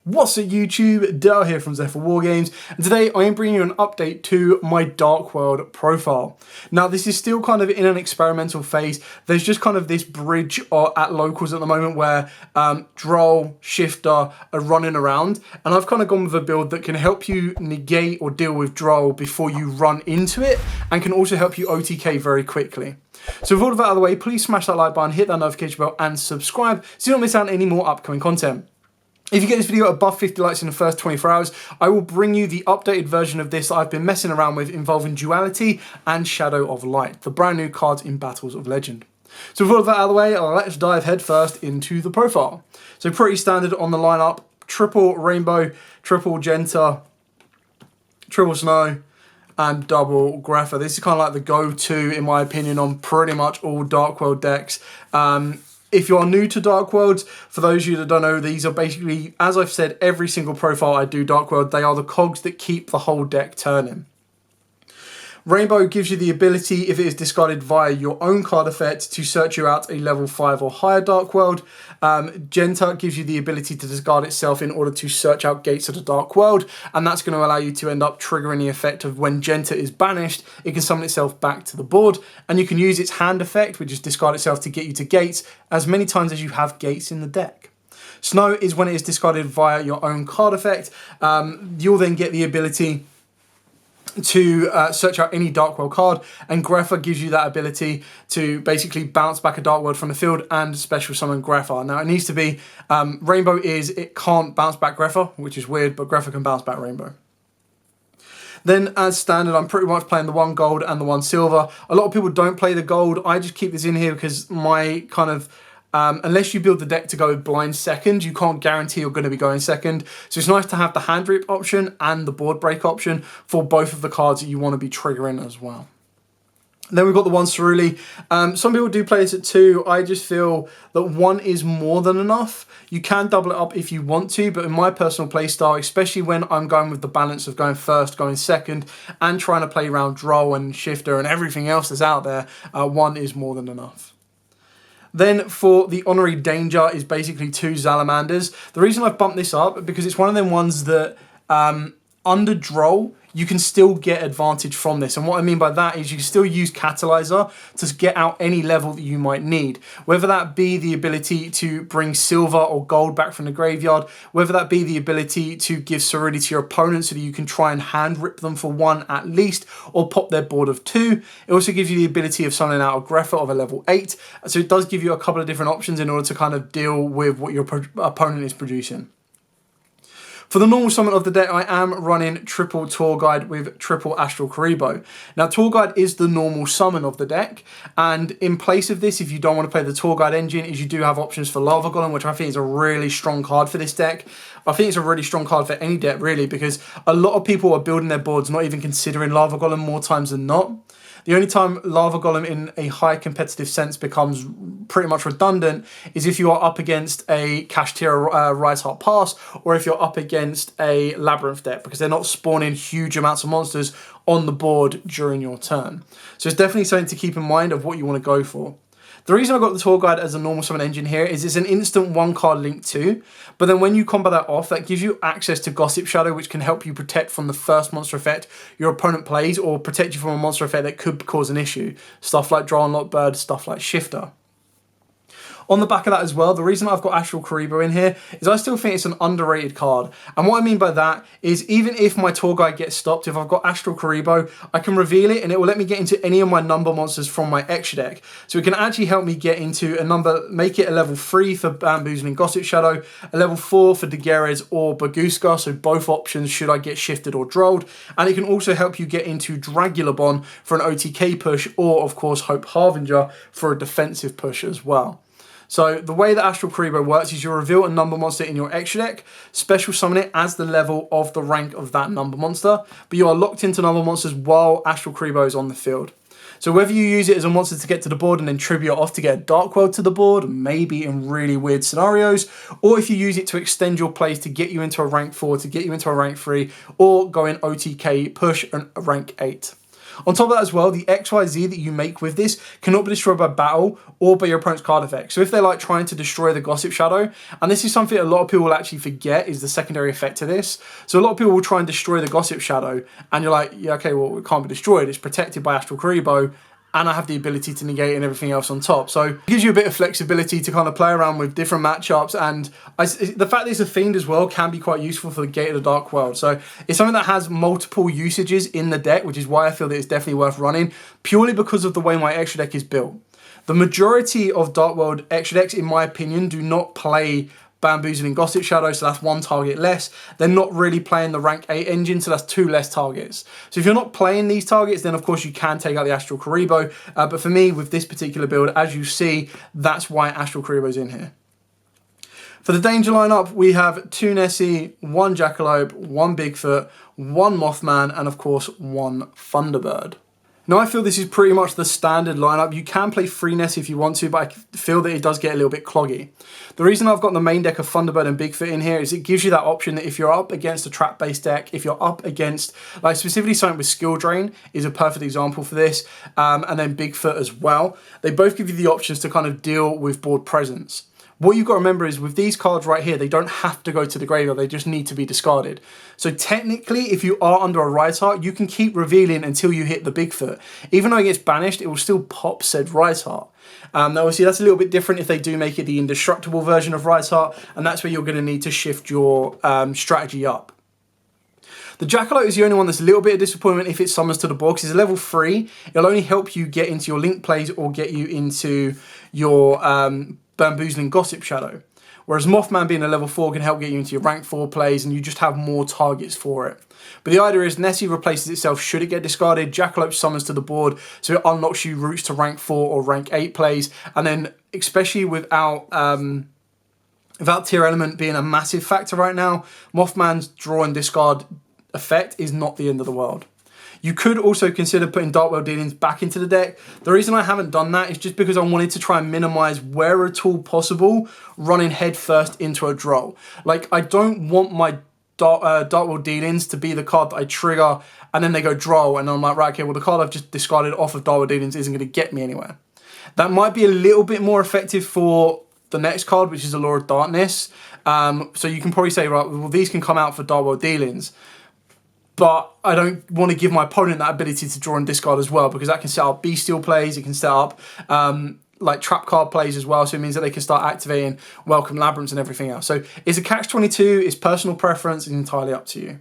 What's up YouTube, Dale here from Zephyr Wargames, and today I am bringing you an update to my Dark World profile. Now this is still kind of in an experimental phase. There's just kind of this bridge at locals at the moment where Droll, Shifter are running around, and I've kind of gone with a build that can help you negate or deal with Droll before you run into it, and can also help you OTK very quickly. So with all of that out of the way, please smash that like button, hit that notification bell and subscribe so you don't miss out on any more upcoming content. If you get this video above 50 likes in the first 24 hours, I will bring you the updated version of this that I've been messing around with involving Duality and Shadow of Light, the brand new cards in Battles of Legend. So with all of that out of the way, let's dive headfirst into the profile. So pretty standard on the lineup, triple Rainbow, triple Genta, triple Snow, and double Grepher. This is kind of like the go-to, in my opinion, on pretty much all Dark World decks. If you are new to Dark Worlds, for those of you that don't know, these are basically, as I've said, every single profile I do Dark World, they are the cogs that keep the whole deck turning. Rainbow gives you the ability, if it is discarded via your own card effect, to search you out a level 5 or higher Dark World. Genta gives you the ability to discard itself in order to search out gates of the Dark World, and that's going to allow you to end up triggering the effect of when Genta is banished, it can summon itself back to the board, and you can use its hand effect, which is discard itself to get you to gates, as many times as you have gates in the deck. Snow is when it is discarded via your own card effect. You'll then get the ability to search out any Dark World card, and Grepher gives you that ability to basically bounce back a Dark World from the field and special summon Grepher. Now it needs to be, Rainbow it can't bounce back Grepher, which is weird, but Grepher can bounce back Rainbow. Then as standard, I'm pretty much playing the 1 gold and the 1 silver. A lot of people don't play the gold. I just keep this in here because my kind of, unless you build the deck to go blind second, you can't guarantee you're going to be going second. So it's nice to have the hand rip option and the board break option for both of the cards that you want to be triggering as well. Then we've got the 1 Cerulli. Some people do play this at 2. I just feel that 1 is more than enough. You can double it up if you want to, but in my personal play style, especially when I'm going with the balance of going first, going second, and trying to play around Droll and Shifter and everything else that's out there, 1 is more than enough. Then for the Honorary Danger is basically 2 Salamanders. The reason I've bumped this up is because it's one of them ones that under Droll, you can still get advantage from this. And what I mean by that is you can still use Catalyzer to get out any level that you might need. Whether that be the ability to bring silver or gold back from the graveyard, whether that be the ability to give Cerulli to your opponent so that you can try and hand rip them for 1 at least, or pop their board of 2. It also gives you the ability of summoning out a Grepher of a level 8. So it does give you a couple of different options in order to kind of deal with what your opponent is producing. For the normal summon of the deck, I am running triple Tour Guide with triple Astral Karibo. Now, Tour Guide is the normal summon of the deck, and in place of this, if you don't want to play the Tour Guide engine, is you do have options for Lava Golem, which I think is a really strong card for this deck. I think it's a really strong card for any deck, really, because a lot of people are building their boards not even considering Lava Golem more times than not. The only time Lava Golem in a high competitive sense becomes pretty much redundant is if you are up against a Kashtira Rise Heart Pass, or if you're up against a Labyrinth deck, because they're not spawning huge amounts of monsters on the board during your turn. So it's definitely something to keep in mind of what you want to go for. The reason I got the Tour Guide as a normal summon engine here is it's an instant 1 card link too, but then when you combo that off, that gives you access to Gossip Shadow, which can help you protect from the first monster effect your opponent plays, or protect you from a monster effect that could cause an issue. Stuff like Droll and Lockbird, stuff like Shifter. On the back of that as well, the reason I've got Astral Karibo in here is I still think it's an underrated card. And what I mean by that is even if my Tour Guide gets stopped, if I've got Astral Karibo, I can reveal it and it will let me get into any of my number monsters from my extra deck. So it can actually help me get into a number, make it a level 3 for Bamboozling Gossip Shadow, a level 4 for Daguerres or Baguska, so both options should I get shifted or drolled. And it can also help you get into Dragulabon for an OTK push, or of course Hope Harbinger for a defensive push as well. So the way that Astral Karibo works is you reveal a number monster in your extra deck, special summon it as the level of the rank of that number monster, but you are locked into number monsters while Astral Karibo is on the field. So whether you use it as a monster to get to the board and then tribute off to get a Dark World to the board, maybe in really weird scenarios, or if you use it to extend your plays to get you into a rank 4, to get you into a rank 3, or go in OTK push and a rank 8. On top of that as well, the XYZ that you make with this cannot be destroyed by battle or by your opponent's card effect. So if they're like trying to destroy the Gossip Shadow, and this is something a lot of people will actually forget is the secondary effect to this. So a lot of people will try and destroy the Gossip Shadow, and you're like, yeah, okay, well, it can't be destroyed. It's protected by Astral Karibo, and I have the ability to negate and everything else on top. So it gives you a bit of flexibility to kind of play around with different matchups, and the fact that it's a Fiend as well can be quite useful for the Gate of the Dark World. So it's something that has multiple usages in the deck, which is why I feel that it's definitely worth running, purely because of the way my extra deck is built. The majority of Dark World extra decks, in my opinion, do not play Bamboozling Gossip Shadow, so that's 1 target less. They're not really playing the rank 8 engine, so that's 2 less targets. So if you're not playing these targets, then of course you can take out the Astral Karibo, but for me, with this particular build, as you see, that's why Astral Karibo's in here. For the danger lineup, we have 2 Nessie, 1 Jackalope, 1 Bigfoot, 1 Mothman, and of course 1 Thunderbird. Now, I feel this is pretty much the standard lineup. You can play 3 Nessie if you want to, but I feel that it does get a little bit cloggy. The reason I've got the main deck of Thunderbird and Bigfoot in here is it gives you that option that if you're up against a trap-based deck, if you're up against, like specifically something with Skill Drain is a perfect example for this, and then Bigfoot as well. They both give you the options to kind of deal with board presence. What you've got to remember is with these cards right here, they don't have to go to the graveyard, they just need to be discarded. So technically, if you are under a Rhyhart, you can keep revealing until you hit the Bigfoot. Even though it gets banished, it will still pop said Rhyhart. Now obviously that's a little bit different if they do make it the indestructible version of Rhyhart, and that's where you're going to need to shift your strategy up. The Jackalope is the only one that's a little bit of disappointment if it summons to the board, because it's a level 3. It'll only help you get into your link plays or get you into your Bamboozling Gossip Shadow. Whereas Mothman being a level 4 can help get you into your rank 4 plays, and you just have more targets for it. But the idea is Nessie replaces itself should it get discarded, Jackalope summons to the board, so it unlocks you routes to rank 4 or rank 8 plays, and then especially without Tear Element being a massive factor right now, Mothman's draw and discard effect is not the end of the world. You could also consider putting Dark World Dealings back into the deck. The reason I haven't done that is just because I wanted to try and minimize where at all possible running head first into a draw. Like, I don't want my Dark World Dealings to be the card that I trigger and then they go draw, and I'm like, right, okay, well the card I've just discarded off of Dark World Dealings isn't going to get me anywhere. That might be a little bit more effective for the next card, which is Allure of Darkness. So you can probably say, right, well these can come out for Dark World Dealings. But I don't want to give my opponent that ability to draw and discard as well, because that can set up Bestial plays, it can set up like trap card plays as well, so it means that they can start activating Welcome Labyrinths and everything else. So it's a catch-22, it's personal preference, it's entirely up to you.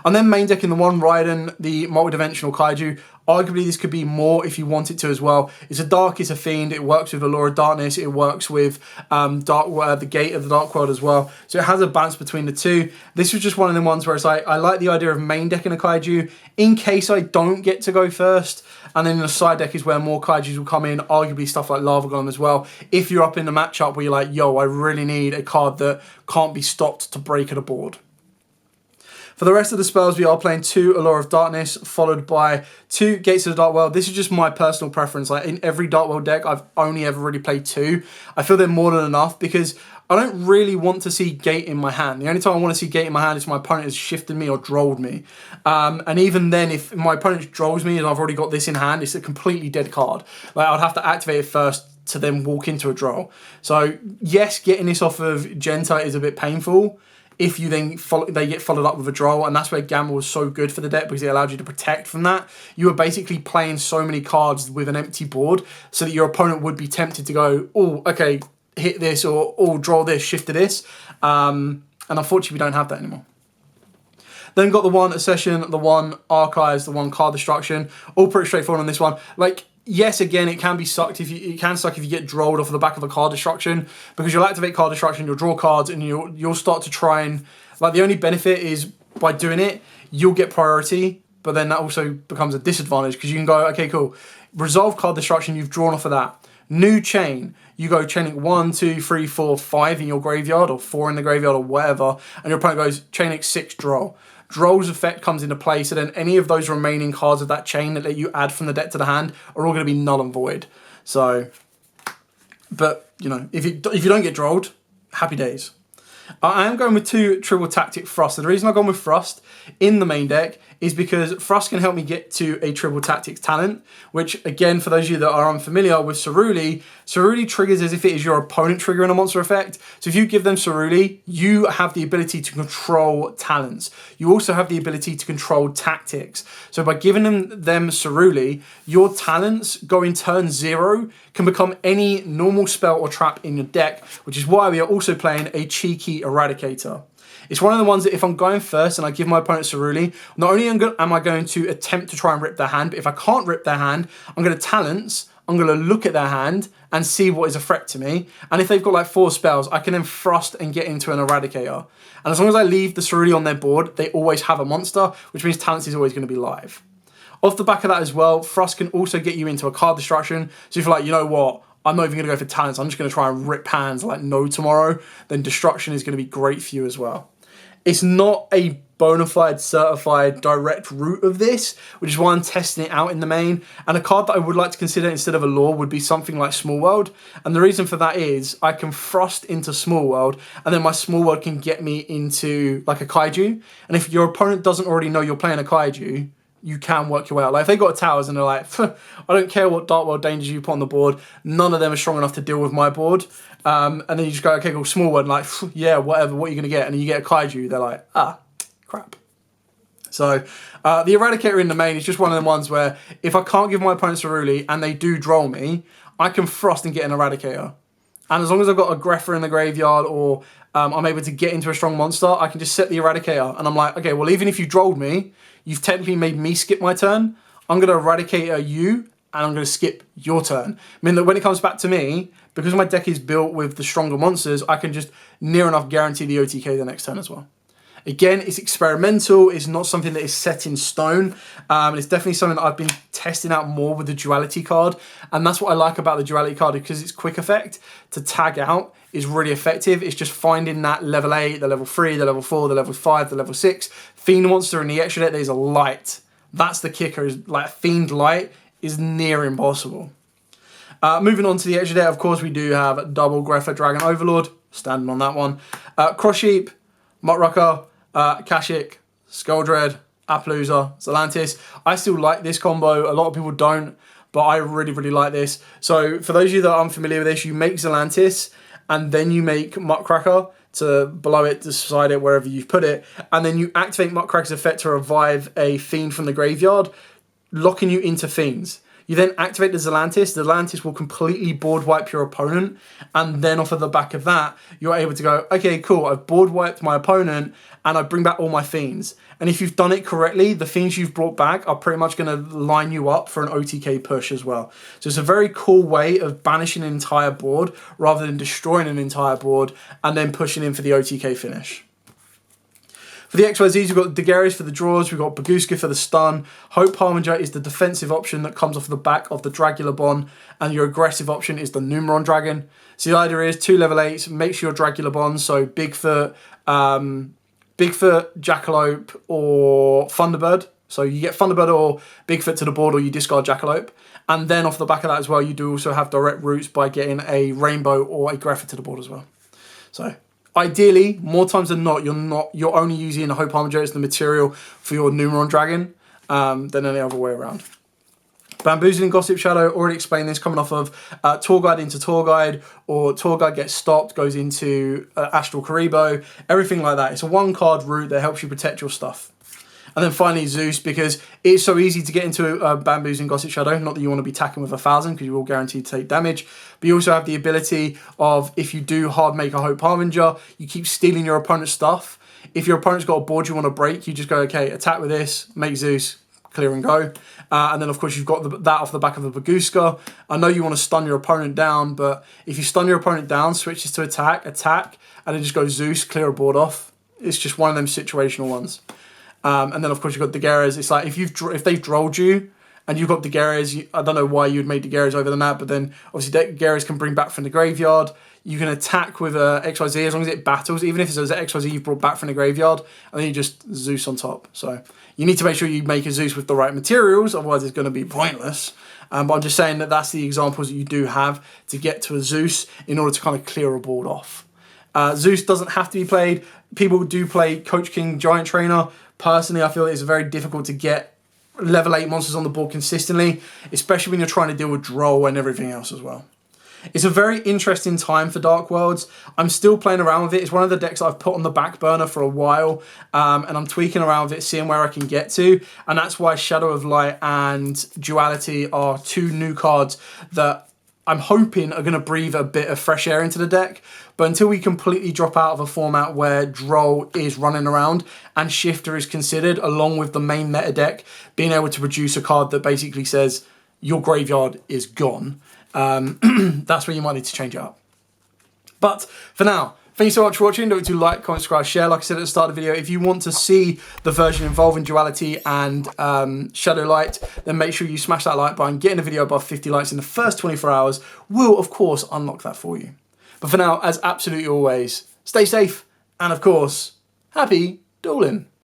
I'm then main decking the 1 Raiden, the multidimensional Kaiju. Arguably this could be more if you want it to as well. It's a Dark, it's a Fiend, it works with Allure of Darkness, it works with the Gate of the Dark World as well. So it has a balance between the two. This was just one of the ones where it's like, I like the idea of main decking a Kaiju in case I don't get to go first. And then the side deck is where more Kaijus will come in, arguably stuff like Lava Golem as well. If you're up in the matchup where you're like, yo, I really need a card that can't be stopped to break at a board. For the rest of the spells, we are playing 2 Allure of Darkness, followed by 2 Gates of the Dark World. This is just my personal preference. Like in every Dark World deck, I've only ever really played 2. I feel they're more than enough because I don't really want to see Gate in my hand. The only time I want to see Gate in my hand is if my opponent has shifted me or drolled me. And even then, if my opponent drolls me and I've already got this in hand, it's a completely dead card. Like I'd have to activate it first to then walk into a droll. So yes, getting this off of Genta is a bit painful. If you then they get followed up with a draw, and that's where Gamma was so good for the deck because it allowed you to protect from that. You were basically playing so many cards with an empty board so that your opponent would be tempted to go, oh, okay, hit this, or oh, draw this, shift to this. And unfortunately, we don't have that anymore. Then got the 1 Accession, the 1 Archives, the 1 Card Destruction. All pretty straightforward on this one. Like, yes, again, it can be sucked if you get drolled off the back of a Card Destruction, because you'll activate Card Destruction, you'll draw cards, and you'll start to try and, like, the only benefit is by doing it, you'll get priority, but then that also becomes a disadvantage because you can go, okay, cool, resolve Card Destruction, you've drawn off of that. New chain, you go chaining 1, 2, 3, 4, 5 in your graveyard, or 4 in the graveyard, or whatever, and your opponent goes chaining 6, draw. Draw's effect comes into play, so then any of those remaining cards of that chain that let you add from the deck to the hand are all going to be null and void. So, but, you know, if you don't get drolled, happy days. I am going with 2 Triple Tactic Frost. And the reason I've gone with Frost in the main deck is because Frost can help me get to a Triple Tactics talent, which again, for those of you that are unfamiliar with Ceruli, Ceruli triggers as if it is your opponent triggering a monster effect. So if you give them Ceruli, you have the ability to control talents. You also have the ability to control tactics. So by giving them Ceruli, your talents going turn 0 can become any normal spell or trap in your deck, which is why we are also playing a cheeky Eradicator. It's one of the ones that if I'm going first and I give my opponent Ceruli, not only am I going to attempt to try and rip their hand, but if I can't rip their hand, I'm going to talents, I'm going to look at their hand and see what is a threat to me. And if they've got like 4 spells, I can then Frost and get into an Eradicator. And as long as I leave the Ceruli on their board, they always have a monster, which means talents is always going to be live. Off the back of that as well, Frost can also get you into a card destruction. So if you're like, you know what, I'm not even going to go for talents, I'm just going to try and rip hands like no tomorrow, then destruction is going to be great for you as well. It's not a bona fide, certified, direct route of this, which is why I'm testing it out in the main. And a card that I would like to consider instead of a lore would be something like Small World. And the reason for that is I can Frost into Small World, and then my Small World can get me into like a Kaiju. And if your opponent doesn't already know you're playing a Kaiju, you can work your way out. Like if they got towers and they're like, I don't care what Dark World dangers you put on the board, none of them are strong enough to deal with my board. And then you just go, okay, cool, Small World, and like, yeah, whatever, what are you going to get? And then you get a Kaiju, they're like, ah, crap. So the Eradicator in the main is just one of them ones where if I can't give my opponent Ceruli and they do droll me, I can Frost and get an Eradicator. And as long as I've got a Greffer in the graveyard or I'm able to get into a strong monster, I can just set the Eradicator. And I'm like, okay, well, even if you drolled me, you've technically made me skip my turn. I'm going to Eradicator you, and I'm going to skip your turn. I mean, that when it comes back to me, because my deck is built with the stronger monsters, I can just near enough guarantee the OTK the next turn as well. Again, it's experimental. It's not something that is set in stone. It's definitely something that I've been testing out more with the Duality card. And that's what I like about the Duality card, because its quick effect to tag out is really effective. It's just finding that level 8, the level 3, the level 4, the level 5, the level 6. Fiend monster in the extra deck, there's a light. That's the kicker, is like Fiend light is near impossible. Moving on to the extra deck, of course, we do have double Greffer Dragon Overlord, standing on that one. Cross Sheep, Muttrucker, Kashyyyk, Skulldread, Appaloosa, Zelantis. I still like this combo. A lot of people don't, but I really, really like this. So for those of you that are unfamiliar with this, you make Zelantis and then you make Muttcracker to below it, beside it, wherever you've put it. And then you activate Muttcracker's effect to revive a Fiend from the graveyard, locking you into Fiends. You then activate the Zelantis. The Zelantis will completely board wipe your opponent. And then off of the back of that, you're able to go, okay, cool, I've board wiped my opponent and I bring back all my Fiends. And if you've done it correctly, the Fiends you've brought back are pretty much going to line you up for an OTK push as well. So it's a very cool way of banishing an entire board rather than destroying an entire board and then pushing in for the OTK finish. For the XYZs, we've got Daguerreo's for the draws, we've got Baguska for the stun. Hope Harbinger is the defensive option that comes off the back of the Dragulabon, and your aggressive option is the Numeron Dragon. So the idea is 2 level 8s, make sure your Dragulabon, so Bigfoot, Jackalope, or Thunderbird. So you get Thunderbird or Bigfoot to the board, or you discard Jackalope. And then off the back of that as well, you do also have direct routes by getting a Rainbow or a Greffer to the board as well. So ideally, more times than not, you're only using a Hope Harbinger as the material for your Numeron Dragon than any other way around. Bamboozling Gossip Shadow, already explained this, coming off of Tour Guide into Tour Guide, or Tour Guide gets stopped, goes into Astral Karibo, everything like that. It's a 1-card route that helps you protect your stuff. And then finally Zeus, because it's so easy to get into Bamboozling Gossip Shadow, not that you want to be attacking with 1,000 because you're all guaranteed to take damage, but you also have the ability of, if you do hard make a Hope Harbinger, you keep stealing your opponent's stuff. If your opponent's got a board you want to break, you just go, okay, attack with this, make Zeus, clear and go. And then of course you've got that off the back of the Baguska. I know you want to stun your opponent down, but if you stun your opponent down, switches to attack, and then just go Zeus, clear a board off. It's just one of them situational ones. And then of course you've got Daguerreo's. It's like if they've drolled you and you've got Daguerreo's, I don't know why you'd make Daguerreo's over than that, but then obviously Daguerreo's can bring back from the graveyard. You can attack with XYZ as long as it battles, even if it's an XYZ you've brought back from the graveyard, and then you just Zeus on top. So you need to make sure you make a Zeus with the right materials, otherwise it's going to be pointless. But I'm just saying that that's the examples that you do have to get to a Zeus in order to kind of clear a board off. Zeus doesn't have to be played. People do play Coach King Giant Trainer. Personally, I feel it's very difficult to get level 8 monsters on the board consistently, especially when you're trying to deal with Droll and everything else as well. It's a very interesting time for Dark Worlds. I'm still playing around with it. It's one of the decks that I've put on the back burner for a while, and I'm tweaking around with it, seeing where I can get to, and that's why Shadow of Light and Duality are 2 new cards that I'm hoping are going to breathe a bit of fresh air into the deck. But until we completely drop out of a format where Droll is running around and Shifter is considered, along with the main meta deck, being able to produce a card that basically says, your graveyard is gone, that's where you might need to change it up. But for now, thank you so much for watching. Don't forget to like, comment, subscribe, share. Like I said at the start of the video, if you want to see the version involving Duality and Shadow Light, then make sure you smash that like button. Getting a video above 50 likes in the first 24 hours will, of course, unlock that for you. But for now, as absolutely always, stay safe and, of course, happy dueling.